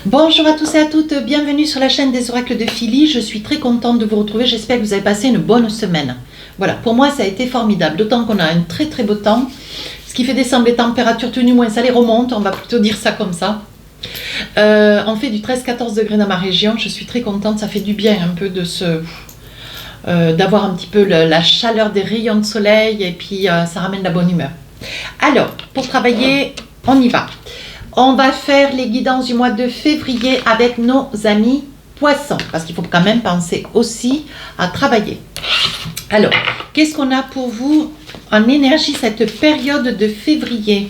Bonjour à tous et à toutes, bienvenue sur la chaîne des oracles de Philly. Je suis très contente de vous retrouver, j'espère que vous avez passé une bonne semaine. Voilà, pour moi ça a été formidable, d'autant qu'on a un très très beau temps, ce qui fait descendre les températures, tout du moins ça les remonte, on va plutôt dire ça comme ça. On fait du 13-14 degrés dans ma région, je suis très contente, ça fait du bien un peu de d'avoir un petit peu la chaleur des rayons de soleil et puis ça ramène la bonne humeur. Alors, pour travailler, on y va. On va faire les guidances du mois de février avec nos amis poissons, parce qu'il faut quand même penser aussi à travailler. Alors, qu'est-ce qu'on a pour vous en énergie cette période de février?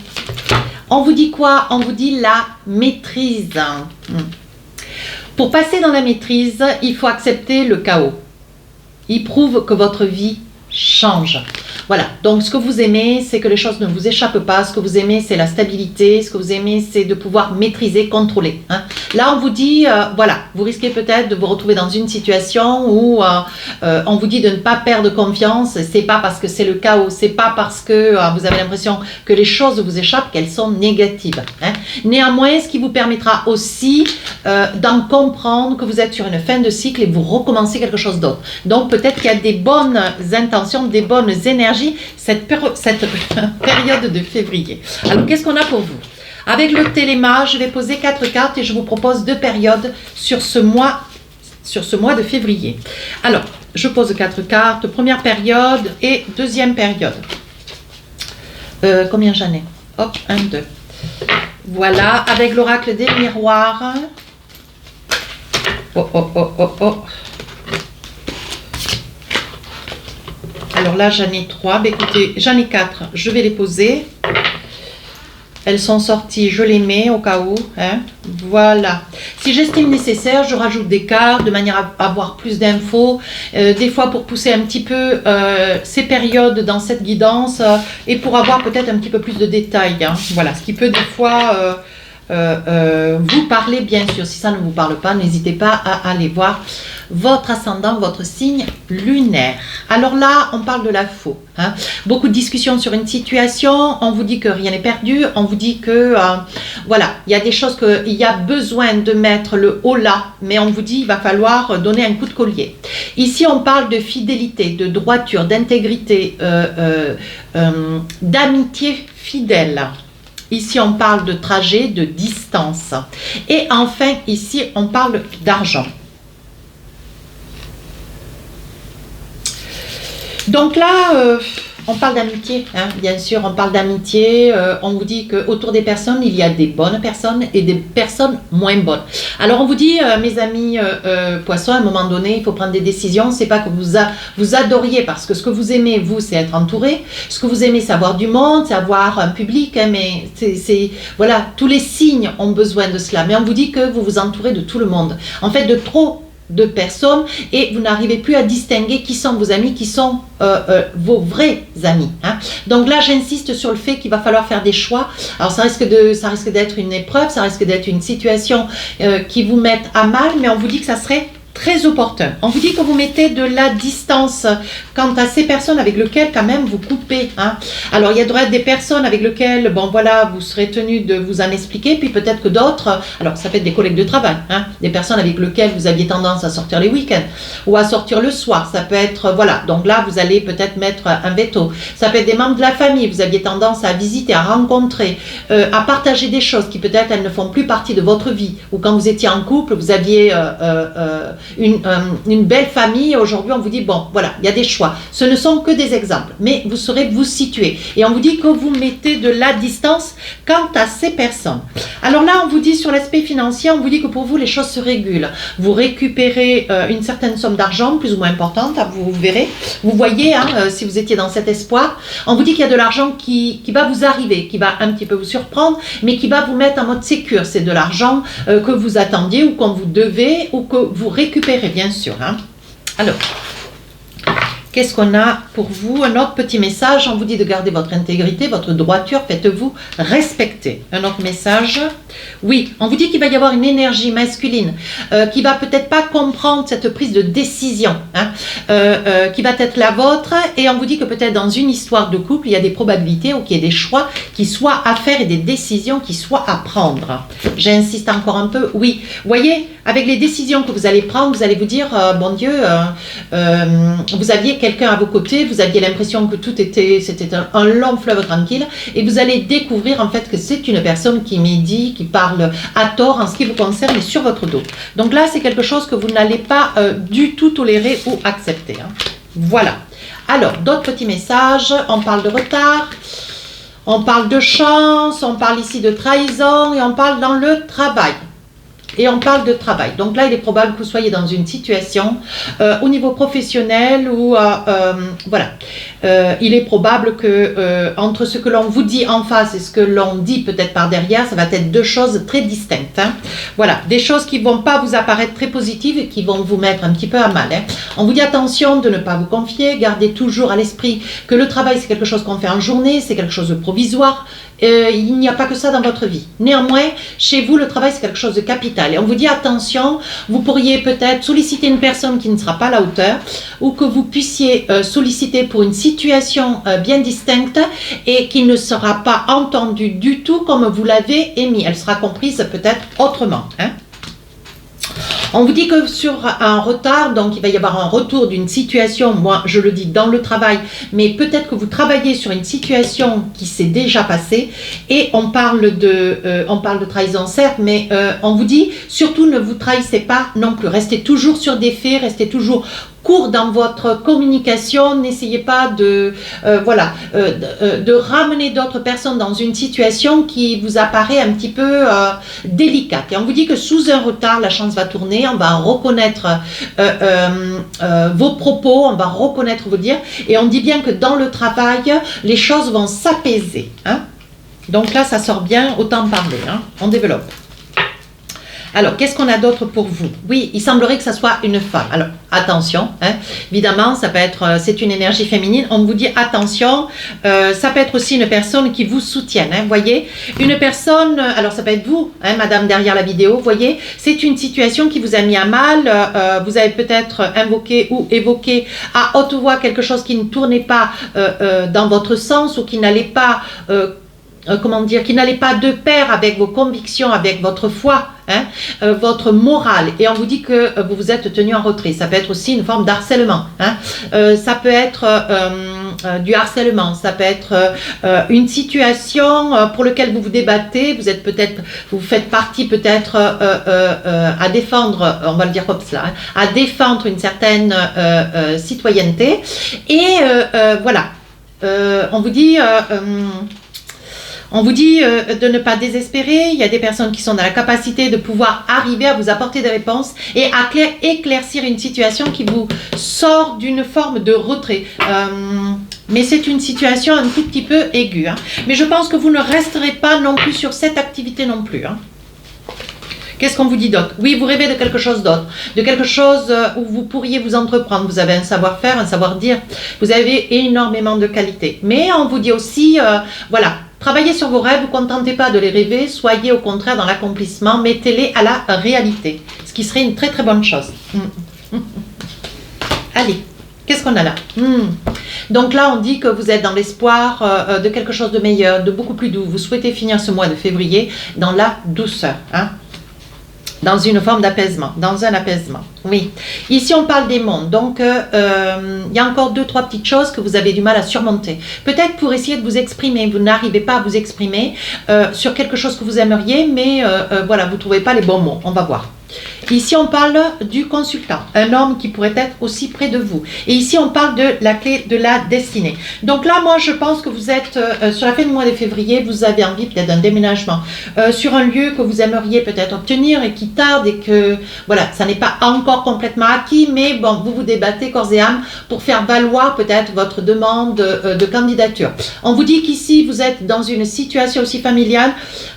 On vous dit quoi? On vous dit la maîtrise. Pour passer dans la maîtrise, il faut accepter le chaos. Il prouve que votre vie change. Voilà, donc ce que vous aimez, c'est que les choses ne vous échappent pas. Ce que vous aimez, c'est la stabilité. Ce que vous aimez, c'est de pouvoir maîtriser, contrôler. Là, on vous dit, voilà, vous risquez peut-être de vous retrouver dans une situation où on vous dit de ne pas perdre confiance. C'est pas parce que c'est le chaos, c'est pas parce que vous avez l'impression que les choses vous échappent qu'elles sont négatives. Néanmoins, ce qui vous permettra aussi d'en comprendre que vous êtes sur une fin de cycle et vous recommencez quelque chose d'autre. Donc, peut-être qu'il y a des bonnes intentions, des bonnes énergies cette période de février. Alors, qu'est-ce qu'on a pour vous? Avec le téléma, je vais poser 4 cartes et je vous propose 2 périodes sur ce mois de février. Alors, je pose 4 cartes, première période et deuxième période. Combien j'en ai? Hop, 1, 2. Voilà, avec l'oracle des miroirs. Oh, oh, oh, oh, oh. Alors là, j'en ai 3. Ben, écoutez, j'en ai 4. Je vais les poser. Elles sont sorties, je les mets au cas où. Voilà. Si j'estime nécessaire, je rajoute des cartes de manière à avoir plus d'infos. Des fois pour pousser un petit peu ces périodes dans cette guidance et pour avoir peut-être un petit peu plus de détails. Voilà, ce qui peut des fois vous parler, bien sûr. Si ça ne vous parle pas, n'hésitez pas à aller voir votre ascendant, votre signe lunaire. Alors là, on parle de la faux. Beaucoup de discussions sur une situation, on vous dit que rien n'est perdu, on vous dit que voilà, il y a des choses qu'il y a besoin de mettre le haut là, mais on vous dit il va falloir donner un coup de collier. Ici, on parle de fidélité, de droiture, d'intégrité, d'amitié fidèle. Ici, on parle de trajet, de distance. Et enfin, ici, on parle d'argent. Donc là, on parle d'amitié, bien sûr, on parle d'amitié. On vous dit qu'autour des personnes, il y a des bonnes personnes et des personnes moins bonnes. Alors, on vous dit, mes amis poissons, à un moment donné, il faut prendre des décisions. C'est pas que vous adoriez, parce que ce que vous aimez, vous, c'est être entouré. Ce que vous aimez, c'est avoir du monde, c'est avoir un public. Mais voilà, tous les signes ont besoin de cela. Mais on vous dit que vous vous entourez de tout le monde. En fait, de trop de personnes et vous n'arrivez plus à distinguer qui sont vos amis, qui sont vos vrais amis. Donc là, j'insiste sur le fait qu'il va falloir faire des choix. Alors ça risque d'être une épreuve, ça risque d'être une situation qui vous mette à mal, mais on vous dit que ça serait très opportun. On vous dit que vous mettez de la distance quant à ces personnes avec lesquelles quand même vous coupez. Alors il y a des personnes avec lesquelles, bon voilà, vous serez tenu de vous en expliquer, puis peut-être que d'autres, alors ça peut être des collègues de travail, des personnes avec lesquelles vous aviez tendance à sortir les week-ends ou à sortir le soir, ça peut être, voilà, donc là vous allez peut-être mettre un veto. Ça peut être des membres de la famille, vous aviez tendance à visiter, à rencontrer, à partager des choses qui peut-être elles ne font plus partie de votre vie, ou quand vous étiez en couple, vous aviez une belle famille. Aujourd'hui on vous dit bon voilà, il y a des choix, ce ne sont que des exemples, mais vous saurez vous situer et on vous dit que vous mettez de la distance quant à ces personnes. Alors là on vous dit sur l'aspect financier, on vous dit que pour vous les choses se régulent, vous récupérez une certaine somme d'argent plus ou moins importante, vous verrez, vous voyez si vous étiez dans cet espoir, on vous dit qu'il y a de l'argent qui va vous arriver, qui va un petit peu vous surprendre, mais qui va vous mettre en mode sécure. C'est de l'argent que vous attendiez ou qu'on vous devez ou que vous récupérez bien sûr. Alors, Qu'est-ce qu'on a pour vous? Un autre petit message, on vous dit de garder votre intégrité, votre droiture, faites-vous respecter. Un autre message, oui, on vous dit qu'il va y avoir une énergie masculine qui va peut-être pas comprendre cette prise de décision, hein, qui va être la vôtre, et on vous dit que peut-être dans une histoire de couple, il y a des probabilités ou qu'il y ait des choix qui soient à faire et des décisions qui soient à prendre. J'insiste encore un peu, oui, vous voyez, avec les décisions que vous allez prendre, vous allez vous dire, bon Dieu, vous aviez quelqu'un à vos côtés, vous aviez l'impression que c'était un long fleuve tranquille, et vous allez découvrir en fait que c'est une personne qui médit, qui parle à tort en ce qui vous concerne et sur votre dos. Donc là, c'est quelque chose que vous n'allez pas du tout tolérer ou accepter, hein. Voilà. Alors, d'autres petits messages, on parle de retard, on parle de chance, on parle ici de trahison, et on parle dans le travail. Et on parle de travail. Donc là, il est probable que vous soyez dans une situation au niveau professionnel où, voilà, il est probable que entre ce que l'on vous dit en face et ce que l'on dit peut-être par derrière, ça va être deux choses très distinctes, hein. Voilà, des choses qui ne vont pas vous apparaître très positives et qui vont vous mettre un petit peu à mal, hein. On vous dit attention de ne pas vous confier, gardez toujours à l'esprit que le travail, c'est quelque chose qu'on fait en journée, c'est quelque chose de provisoire. Il n'y a pas que ça dans votre vie. Néanmoins, chez vous, le travail, c'est quelque chose de capital. Et on vous dit attention, vous pourriez peut-être solliciter une personne qui ne sera pas à la hauteur, ou que vous puissiez solliciter pour une situation bien distincte et qui ne sera pas entendue du tout comme vous l'avez émis. Elle sera comprise peut-être autrement, hein. On vous dit que sur un retard, donc il va y avoir un retour d'une situation, moi je le dis dans le travail, mais peut-être que vous travaillez sur une situation qui s'est déjà passée, et on parle de trahison certes, mais on vous dit surtout ne vous trahissez pas non plus, restez toujours sur des faits, restez toujours court dans votre communication, n'essayez pas de ramener d'autres personnes dans une situation qui vous apparaît un petit peu délicate. Et on vous dit que sous un retard, la chance va tourner, on va reconnaître vos propos, on va reconnaître vos dires, et on dit bien que dans le travail, les choses vont s'apaiser, hein. Donc là, ça sort bien, autant parler, hein. On développe. Alors, qu'est-ce qu'on a d'autre pour vous? Oui, il semblerait que ça soit une femme. Alors, attention, hein, évidemment, ça peut être, c'est une énergie féminine. On vous dit attention, ça peut être aussi une personne qui vous soutienne. Hein, voyez, une personne, alors ça peut être vous, hein, madame derrière la vidéo, voyez, c'est une situation qui vous a mis à mal. Vous avez peut-être invoqué ou évoqué à haute voix quelque chose qui ne tournait pas dans votre sens, ou qui n'allait pas... comment dire, qui n'allait pas de pair avec vos convictions, avec votre foi, hein, votre morale, et on vous dit que vous vous êtes tenu en retrait. Ça peut être aussi une forme d'harcèlement, hein. Ça peut être du harcèlement, ça peut être une situation pour laquelle vous vous débattez, vous faites partie peut-être à défendre, on va le dire comme cela, hein, à défendre une certaine citoyenneté, et voilà, on vous dit... on vous dit de ne pas désespérer. Il y a des personnes qui sont dans la capacité de pouvoir arriver à vous apporter des réponses et à éclaircir une situation qui vous sort d'une forme de retrait. Mais c'est une situation un tout petit peu aiguë, hein. Mais je pense que vous ne resterez pas non plus sur cette activité non plus, hein. Qu'est-ce qu'on vous dit d'autre? Oui, vous rêvez de quelque chose d'autre, de quelque chose où vous pourriez vous entreprendre. Vous avez un savoir-faire, un savoir-dire, vous avez énormément de qualités. Mais on vous dit aussi, voilà, travaillez sur vos rêves, ne vous contentez pas de les rêver, soyez au contraire dans l'accomplissement, mettez-les à la réalité, ce qui serait une très très bonne chose. Allez, qu'est-ce qu'on a là? Donc là, on dit que vous êtes dans l'espoir de quelque chose de meilleur, de beaucoup plus doux. Vous souhaitez finir ce mois de février dans la douceur, hein? Dans une forme d'apaisement, dans un apaisement. Oui. Ici, on parle des mondes. Donc, il y a encore 2-3 petites choses que vous avez du mal à surmonter. Peut-être pour essayer de vous exprimer. Vous n'arrivez pas à vous exprimer sur quelque chose que vous aimeriez, mais voilà, vous ne trouvez pas les bons mots. On va voir. Ici, on parle du consultant, un homme qui pourrait être aussi près de vous. Et ici, on parle de la clé de la destinée. Donc là, moi, je pense que vous êtes sur la fin du mois de février, vous avez envie peut-être d'un déménagement sur un lieu que vous aimeriez peut-être obtenir et qui tarde, et que, voilà, ça n'est pas encore complètement acquis, mais bon, vous vous débattez corps et âme pour faire valoir peut-être votre demande de candidature. On vous dit qu'ici, vous êtes dans une situation aussi familiale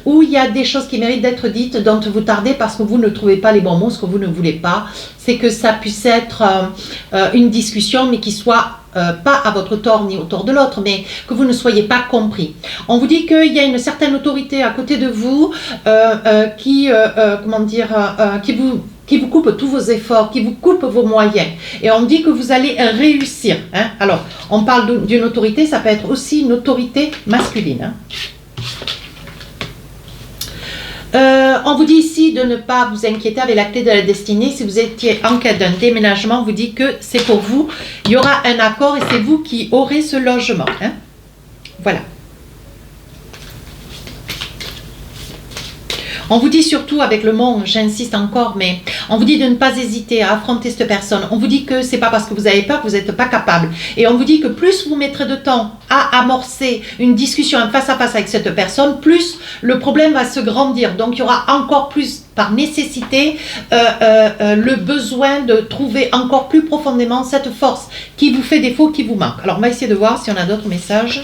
où il y a des choses qui méritent d'être dites, dont vous tardez parce que vous ne trouvez pas les bons mots. Ce que vous ne voulez pas, c'est que ça puisse être une discussion, mais qui soit pas à votre tort ni au tort de l'autre, mais que vous ne soyez pas compris. On vous dit qu'il y a une certaine autorité à côté de vous qui vous coupe tous vos efforts, qui vous coupe vos moyens. Et on dit que vous allez réussir. Hein. Alors, on parle d'une autorité, ça peut être aussi une autorité masculine. Hein. On vous dit ici de ne pas vous inquiéter avec la clé de la destinée. Si vous étiez en quête d'un déménagement, on vous dit que c'est pour vous. Il y aura un accord et c'est vous qui aurez ce logement. Hein. Voilà. On vous dit surtout avec le mot, j'insiste encore, mais on vous dit de ne pas hésiter à affronter cette personne. On vous dit que c'est pas parce que vous avez peur que vous n'êtes pas capable. Et on vous dit que plus vous mettrez de temps à amorcer une discussion en face à face avec cette personne, plus le problème va se grandir. Donc il y aura encore plus par nécessité le besoin de trouver encore plus profondément cette force qui vous fait défaut, qui vous manque. Alors on va essayer de voir si on a d'autres messages.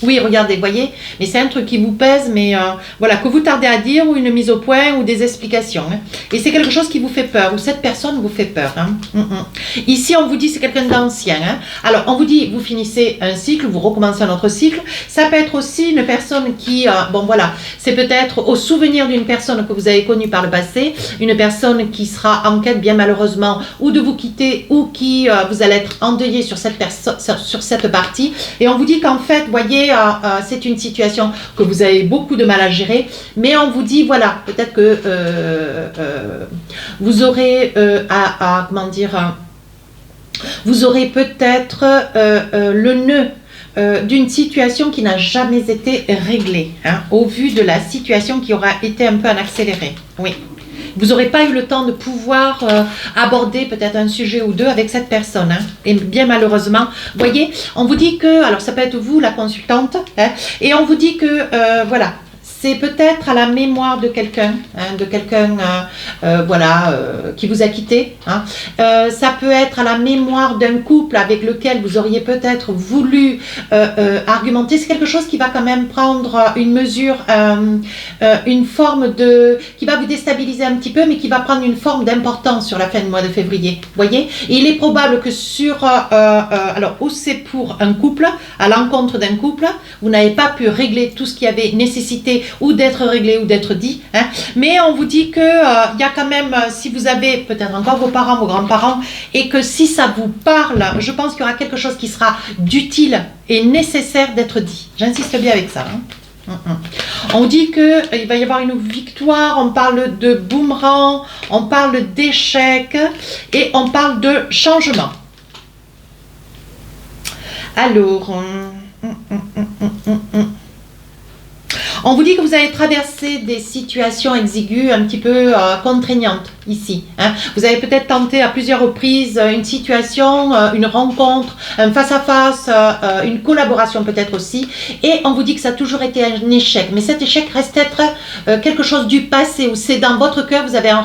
Oui, regardez, voyez, mais c'est un truc qui vous pèse, mais voilà, que vous tardez à dire, ou une mise au point, ou des explications. Hein. Et c'est quelque chose qui vous fait peur, ou cette personne vous fait peur. Hein. Ici, on vous dit c'est quelqu'un d'ancien. Hein. Alors, on vous dit, vous finissez un cycle, vous recommencez un autre cycle. Ça peut être aussi une personne qui, bon voilà, c'est peut-être au souvenir d'une personne que vous avez connue par le passé, une personne qui sera en quête, bien malheureusement, ou de vous quitter, ou qui, vous allez être endeuillé sur cette personne, sur cette partie. Et on vous dit qu'en fait, voyez, c'est une situation que vous avez beaucoup de mal à gérer, mais on vous dit, voilà, peut-être que vous aurez comment dire, vous aurez peut-être le nœud d'une situation qui n'a jamais été réglée, hein, au vu de la situation qui aura été un peu en accéléré. Oui. Vous n'aurez pas eu le temps de pouvoir aborder peut-être un sujet ou deux avec cette personne. Hein. Et bien malheureusement, vous voyez, on vous dit que, alors ça peut être vous, la consultante, hein, et on vous dit que, voilà, c'est peut-être à la mémoire de quelqu'un, hein, voilà, qui vous a quitté. Hein. Ça peut être à la mémoire d'un couple avec lequel vous auriez peut-être voulu argumenter. C'est quelque chose qui va quand même prendre une mesure, une forme de, qui va vous déstabiliser un petit peu, mais qui va prendre une forme d'importance sur la fin du mois de février. Voyez, et il est probable que sur, alors, ou c'est pour un couple, à l'encontre d'un couple, vous n'avez pas pu régler tout ce qui avait nécessité ou d'être réglé ou d'être dit, hein. Mais on vous dit que il y a quand même, si vous avez peut-être encore vos parents, vos grands-parents, et que si ça vous parle, je pense qu'il y aura quelque chose qui sera d'utile et nécessaire d'être dit. J'insiste bien avec ça. Hein. On dit qu'il va y avoir une victoire, on parle de boomerang, on parle d'échec et on parle de changement. Alors, on vous dit que vous avez traversé des situations exiguës un petit peu contraignantes ici. Hein. Vous avez peut-être tenté à plusieurs reprises une situation, une rencontre, un face-à-face, une collaboration peut-être aussi. Et on vous dit que ça a toujours été un échec. Mais cet échec reste être quelque chose du passé où c'est dans votre cœur, vous avez un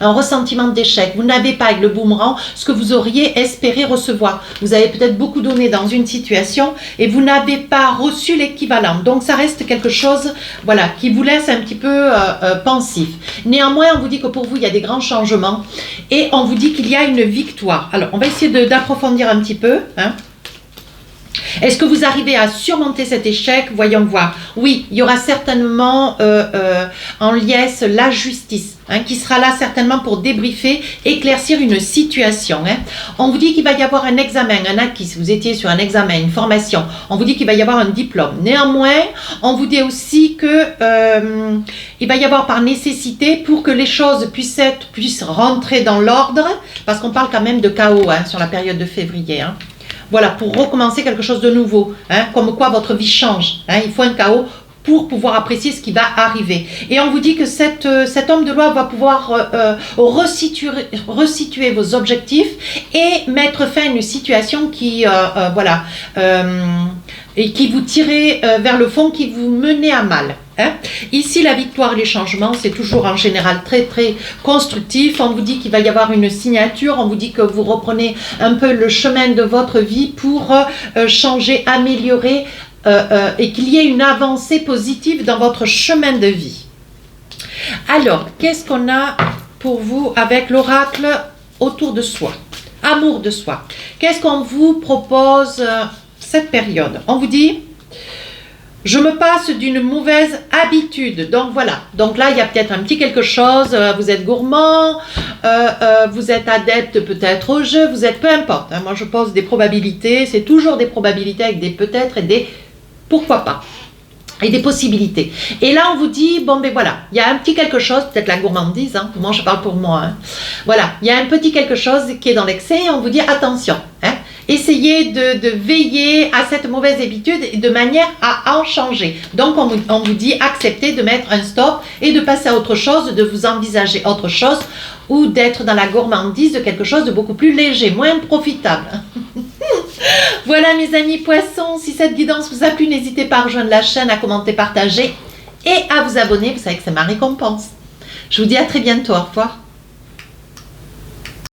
ressentiment d'échec. Vous n'avez pas avec le boomerang ce que vous auriez espéré recevoir. Vous avez peut-être beaucoup donné dans une situation et vous n'avez pas reçu l'équivalent. Donc ça reste quelque chose, voilà, qui vous laisse un petit peu pensif. Néanmoins, on vous dit que pour vous, il y a des grands changements et on vous dit qu'il y a une victoire. Alors, on va essayer d'approfondir un petit peu. Hein. Est-ce que vous arrivez à surmonter cet échec? Voyons voir. Oui, il y aura certainement en liesse la justice, hein, qui sera là certainement pour débriefer, éclaircir une situation. Hein. On vous dit qu'il va y avoir un examen, un acquis. Si vous étiez sur un examen, une formation, on vous dit qu'il va y avoir un diplôme. Néanmoins, on vous dit aussi que il va y avoir par nécessité, pour que les choses puissent rentrer dans l'ordre, parce qu'on parle quand même de chaos, hein, sur la période de février. Hein. Voilà, pour recommencer quelque chose de nouveau, hein, comme quoi votre vie change. Hein, il faut un chaos pour pouvoir apprécier ce qui va arriver. Et on vous dit que cet homme de loi va pouvoir resituer vos objectifs et mettre fin à une situation qui, voilà, et qui vous tirait vers le fond, qui vous menait à mal. Hein. Ici, la victoire et les changements, c'est toujours en général très très constructif. On vous dit qu'il va y avoir une signature, on vous dit que vous reprenez un peu le chemin de votre vie pour changer, améliorer et qu'il y ait une avancée positive dans votre chemin de vie. Alors, qu'est-ce qu'on a pour vous avec l'oracle autour de soi? Amour de soi. Qu'est-ce qu'on vous propose cette période? On vous dit, je me passe d'une mauvaise habitude. Donc voilà. Donc là, il y a peut-être un petit quelque chose. Vous êtes gourmand, vous êtes adepte peut-être au jeu, vous êtes peu importe. Hein, moi, je pose des probabilités. C'est toujours des probabilités avec des peut-être et des pourquoi pas. Et des possibilités. Et là, on vous dit, bon ben voilà, il y a un petit quelque chose, peut-être la gourmandise, hein, moi je parle pour moi. Hein. Voilà, il y a un petit quelque chose qui est dans l'excès et on vous dit, attention, hein, essayez de veiller à cette mauvaise habitude de manière à en changer. Donc, on vous dit, acceptez de mettre un stop et de passer à autre chose, de vous envisager autre chose ou d'être dans la gourmandise de quelque chose de beaucoup plus léger, moins profitable. Voilà mes amis poissons, si cette guidance vous a plu, n'hésitez pas à rejoindre la chaîne, à commenter, partager et à vous abonner, vous savez que c'est ma récompense. Je vous dis à très bientôt, au revoir.